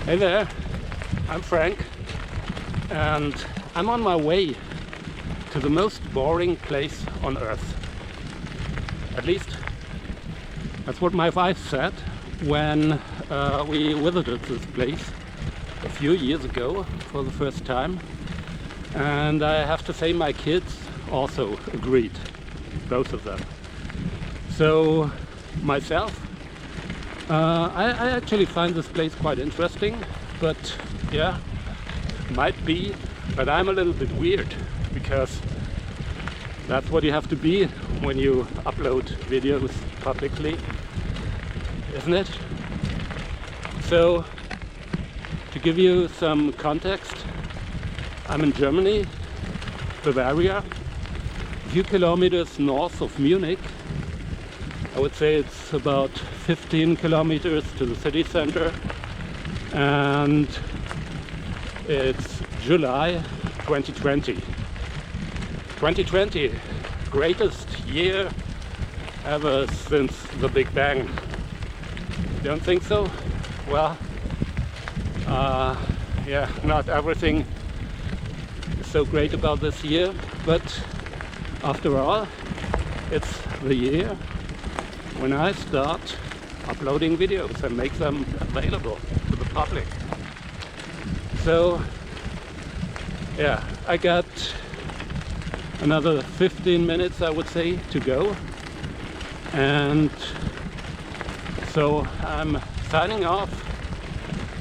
Hey there, I'm Frank, and I'm on my way to the most boring place on earth. At least that's what my wife said when we visited this place a few years ago for the first time. And I have to say my kids also agreed, both of them. So myself, I actually find this place quite interesting, but yeah, might be, but I'm a little bit weird because that's what you have to be when you upload videos publicly, isn't it? So, to give you some context, I'm in Germany, Bavaria, a few kilometers north of Munich. I would say it's about 15 kilometers to the city center, and it's July 2020. 2020, greatest year ever since the Big Bang. Don't think so? Well, yeah, not everything is so great about this year, but after all, it's the year when I start uploading videos and make them available to the public. So yeah, I got another 15 minutes, I would say, to go, and so I'm signing off,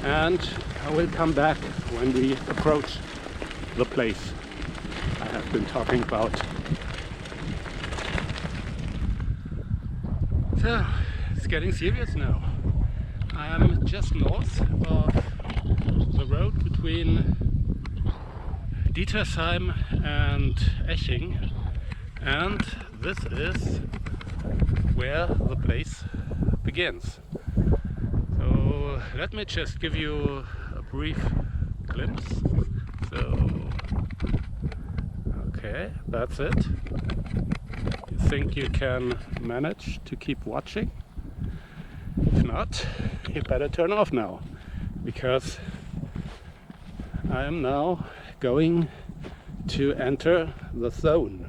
and I will come back when we approach the place I have been talking about. So, it's getting serious now. I'm just north of the road between Dietersheim and Eching, and this is where the place begins. So let me just give you a brief glimpse. So, okay, that's it. You think you can manage to keep watching? If not, you better turn off now, because I am now going to enter the zone.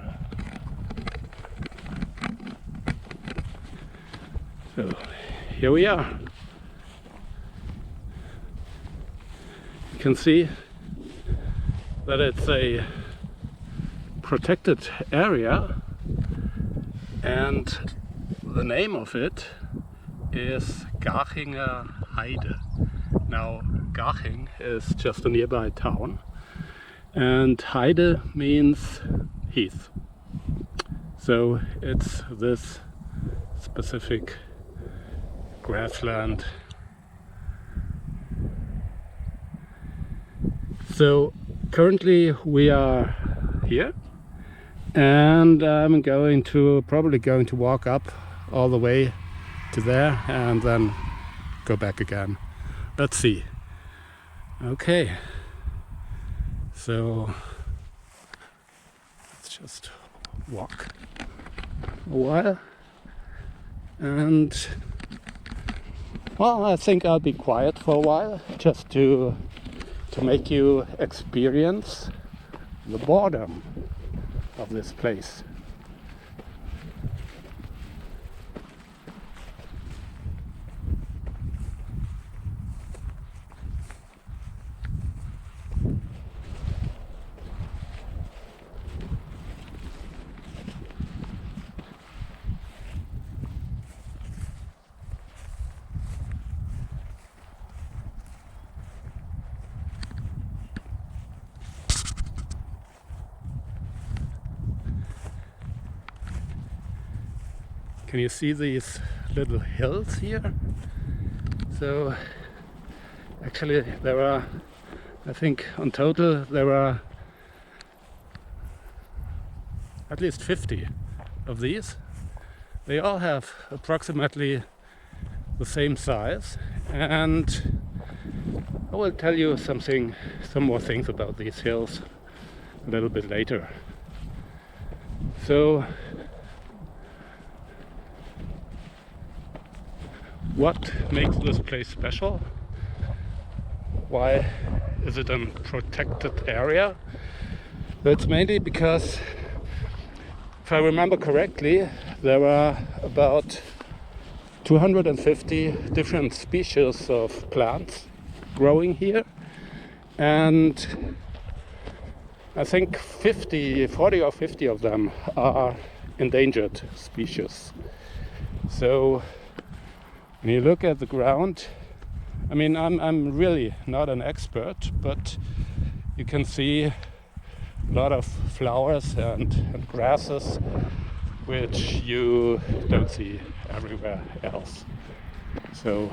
So here we are. You can see that it's a protected area, and the name of it is Garchinger Heide. Now, Garching is just a nearby town, and Heide means heath. So it's this specific grassland. So currently we are here, and I'm probably going to walk up all the way to there and then go back again. Let's see. Okay, so let's just walk a while, and well, I think I'll be quiet for a while just to make you experience the boredom of this place. Can you see these little hills here? So actually there are, I think on total there are at least 50 of these. They all have approximately the same size, and I will tell you some more things about these hills a little bit later. So what makes this place special? Why is it a protected area? It's mainly because, if I remember correctly, there are about 250 different species of plants growing here, and I think 40 or 50 of them are endangered species. So when you look at the ground, I mean, I'm really not an expert, but you can see a lot of flowers and grasses which you don't see everywhere else. So,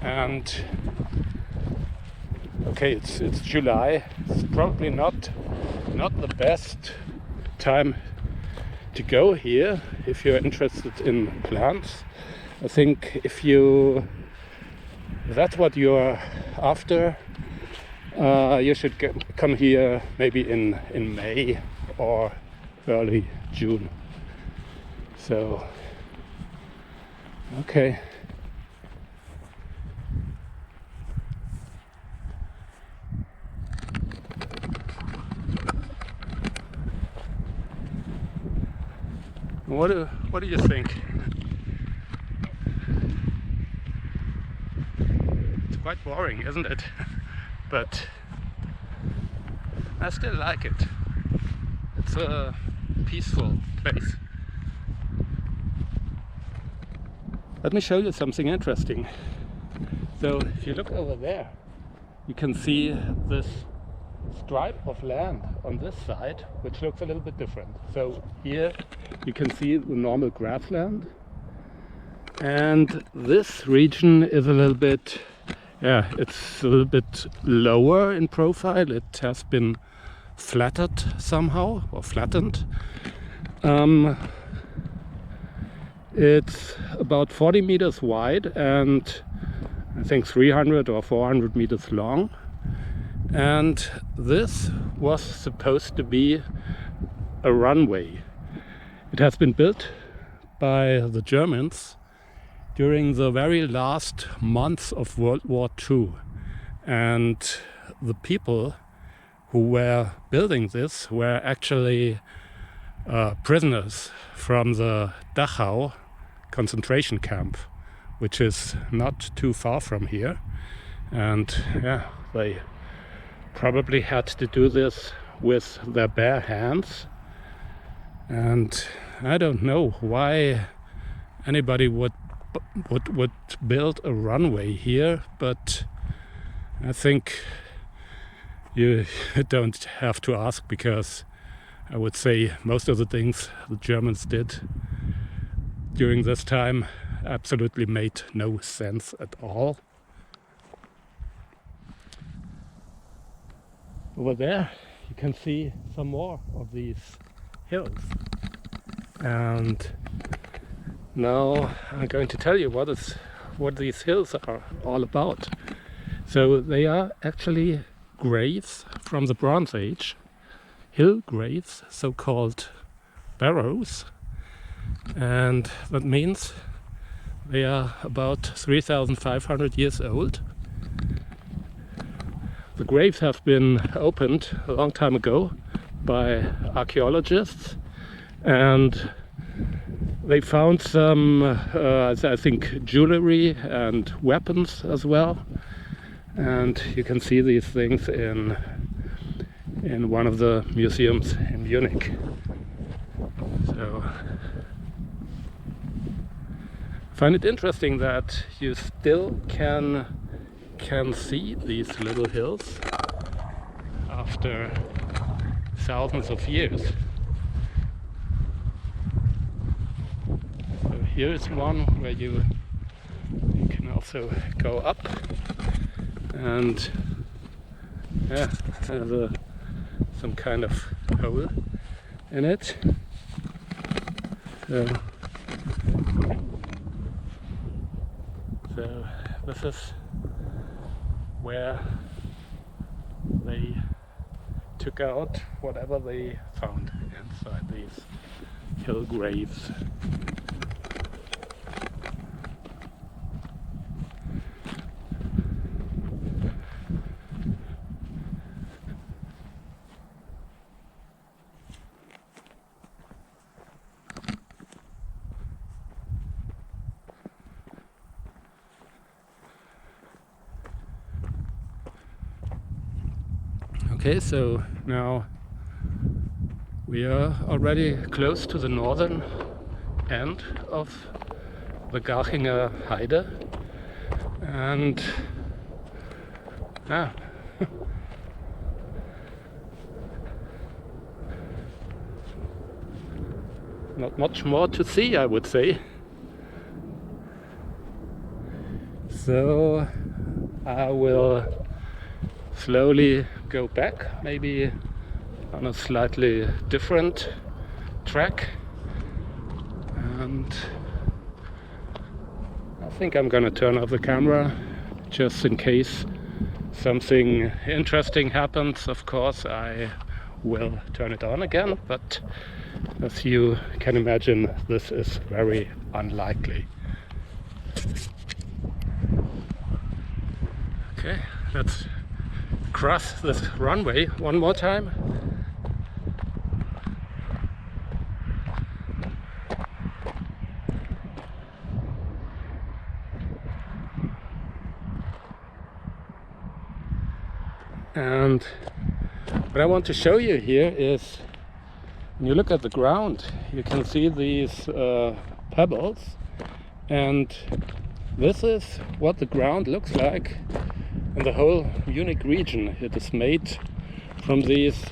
and okay, it's July. It's probably not the best time to go here if you're interested in plants. I think if that's what you're after, you should come here maybe in May or early June. So, okay. What do you think? It's quite boring, isn't it? But I still like it. It's a peaceful place. Let me show you something interesting. So if you look over there, you can see this stripe of land on this side, which looks a little bit different. So here you can see the normal grassland, and this region is a little bit, it's a little bit lower in profile. It has been flattened somehow, or flattened. It's about 40 meters wide and I think 300 or 400 meters long. And this was supposed to be a runway. It has been built by the Germans during the very last months of World War II. And the people who were building this were actually prisoners from the Dachau concentration camp, which is not too far from here. And they probably had to do this with their bare hands. And I don't know why anybody would build a runway here, but I think you don't have to ask, because I would say most of the things the Germans did during this time absolutely made no sense at all. Over there you can see some more of these hills, and now I'm going to tell you what these hills are all about. So they are actually graves from the Bronze Age, hill graves, so-called barrows, and that means they are about 3,500 years old. The graves have been opened a long time ago by archaeologists, and they found some, I think, jewelry and weapons as well. And you can see these things in one of the museums in Munich. So I find it interesting that you still can see these little hills after thousands of years. So here is one where you can also go up, and has some kind of hole in it. So this is where they took out whatever they found inside these hill graves. Okay, so now we are already close to the northern end of the Garchinger Heide, and not much more to see, I would say. So I will slowly go back, maybe on a slightly different track, and I think I'm gonna turn off the camera just in case something interesting happens. Of course I will turn it on again, but as you can imagine, this is very unlikely. Okay, let's cross this runway one more time. And what I want to show you here is, when you look at the ground, you can see these pebbles, and this is what the ground looks like in the whole Munich region. It is made from these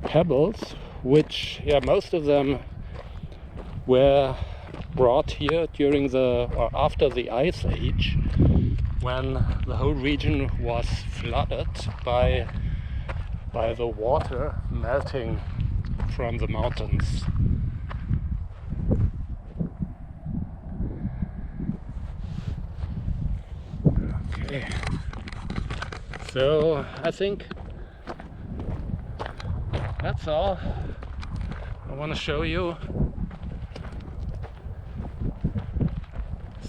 pebbles, which, most of them were brought here during the or after the Ice Age, when the whole region was flooded by the water melting from the mountains. Okay, so I think that's all I want to show you,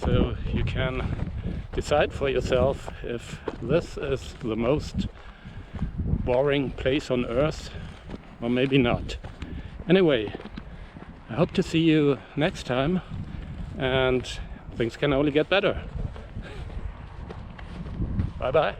so you can decide for yourself if this is the most boring place on earth or maybe not. Anyway, I hope to see you next time, and things can only get better. Bye bye.